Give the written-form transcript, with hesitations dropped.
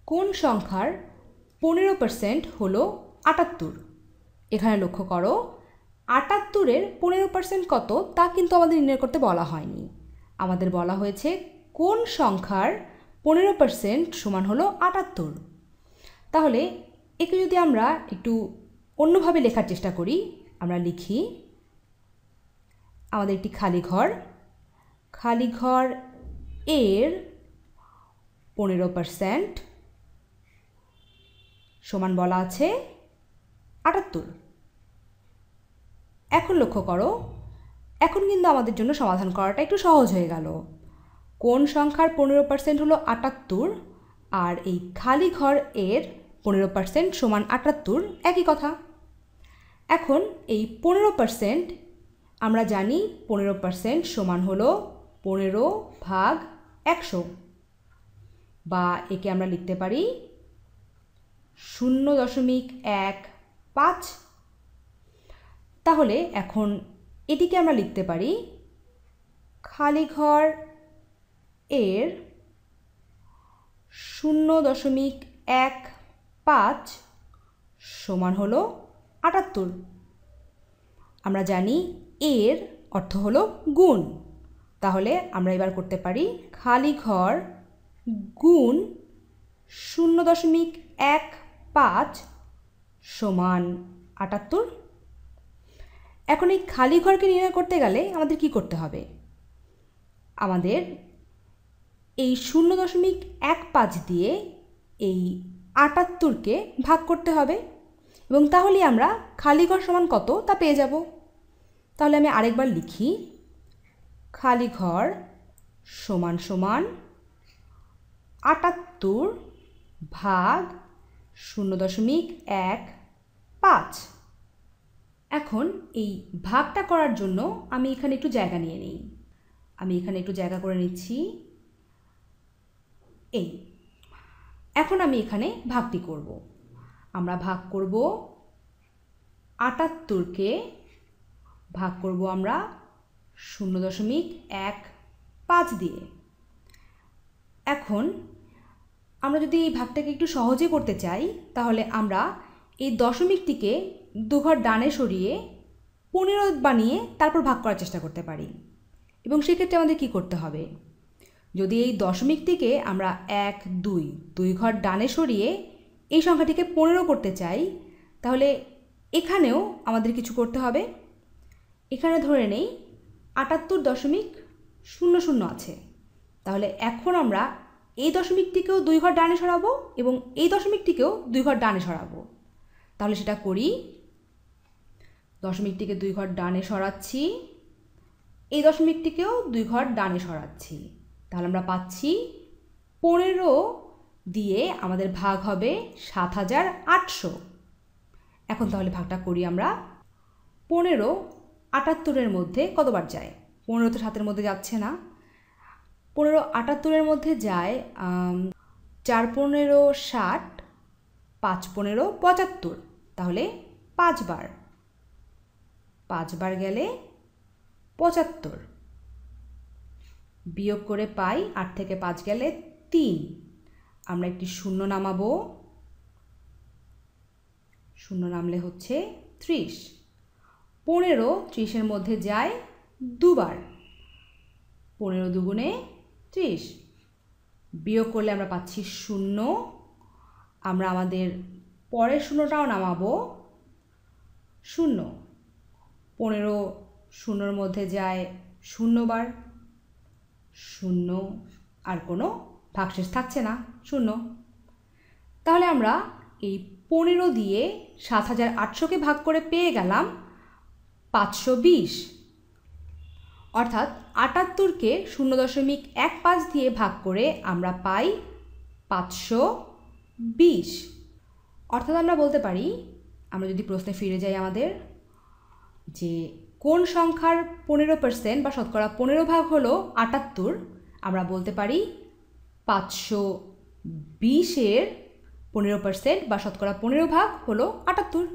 কোন সংখ্যার 15% হলো 78? এখানে লক্ষ্য করো 78-এর 15% কত তা কিন্তু আমাদের নির্ণয় করতে বলা হয়নি। আমাদের বলা হয়েছে কোন সংখ্যার 15% সমান হলো 78। তাহলে একে যদি আমরা একটু অন্যভাবে লেখার চেষ্টা করি, আমরা লিখি আমাদের একটি খালি ঘর এর 15% সমান বলা আছে 78। এখন লক্ষ্য করো, এখন কিন্তু আমাদের জন্য সমাধান করাটা একটু সহজ হয়ে গেল। কোন সংখ্যার 15% হলো 78 আর এই খালি ঘর এর 15% সমান 78, একই কথা। এখন এই 15% আমরা জানি 15% সমান হলো 15/100, বা একে আমরা লিখতে পারি 0.15। তাহলে এখন এটিকে আমরা লিখতে পারি খালি ঘর এর 0.15 সমান হলো 78। আমরা জানি এর অর্থ হলো গুণ, তাহলে আমরা এবার করতে পারি খালি ঘর গুণ 0.15 সমান 78। এখন এই খালি ঘরকে নির্ণয় করতে গেলে আমাদের কি করতে হবে? আমাদের এই 0.15 দিয়ে এই 78-কে ভাগ করতে হবে, এবং তাহলেই আমরা খালি ঘর সমান কত তা পেয়ে যাব। তাহলে আমি আরেকবার লিখি খালি ঘর সমান সমান 78 ভাগ 0.15। এখন এই ভাগটা করার জন্য আমি এখানে একটু জায়গা নিয়ে নিই। আমি এখানে একটু জায়গা করে নিচ্ছি। এই এখন আমি এখানে ভাগটি করব। আমরা ভাগ করব 78-কে ভাগ করব আমরা 0.15 দিয়ে। এখন আমরা যদি এই ভাগটাকে একটু সহজে করতে চাই, তাহলে আমরা এই দশমিকটিকে দুঘর ডানে সরিয়ে 15 বানিয়ে তারপর ভাগ করার চেষ্টা করতে পারি। এবং সেক্ষেত্রে আমাদের কি করতে হবে? যদি এই দশমিকটিকে আমরা 1, 2 ঘর ডানে সরিয়ে এই সংখ্যাটিকে 15 করতে চাই, তাহলে এখানেও আমাদের কিছু করতে হবে। এখানে ধরে নেই 78.00 আছে। তাহলে এখন আমরা এই দশমিকটিকেও 2 ঘর ডানে সরাবো এবং এই দশমিকটিকেও 2 ঘর ডানে সরাবো। তাহলে সেটা করি। দশমিকটিকে 2 ঘর ডানে সরাচ্ছি, এই দশমিকটিকেও 2 ঘর ডানে সরাচ্ছি। তাহলে আমরা পাচ্ছি 15 দিয়ে আমাদের ভাগ হবে 7800। এখন তাহলে ভাগটা করি আমরা। 15 78-এর মধ্যে কতবার যায়? 15 তো 7-এর মধ্যে যাচ্ছে না। 15 78-এর মধ্যে যায় 4 15 60, 5 15 75। তাহলে 5 বার গেলে 75। বিয়োগ করে পাই 8 থেকে 5 গেলে 3। আমরা একটি শূন্য নামাবো, শূন্য নামলে হচ্ছে 30। 15 30-এর মধ্যে যায় 2 বার, 15 দুগুণে 30। বিয়োগ করলে আমরা পাচ্ছি 0। আমরা আমাদের পরের শূন্যটাও নামাবো, 0। 15 শূন্যর মধ্যে যায় 0 বার, 0, আর কোনো ভাগশেষ থাকছে না, 0। তাহলে আমরা এই 15 দিয়ে 7800-কে ভাগ করে পেয়ে গেলাম 520। অর্থাৎ 78-কে 0.15 দিয়ে ভাগ করে আমরা পাই 520। অর্থাৎ আমরা বলতে পারি, আমরা যদি প্রশ্নে ফিরে যাই আমাদের, যে কোন সংখ্যার 15% বা শতকরা 15 ভাগ হলো 78, আমরা বলতে পারি 520-এর 15% বা শতকরা 15 ভাগ হলো 78।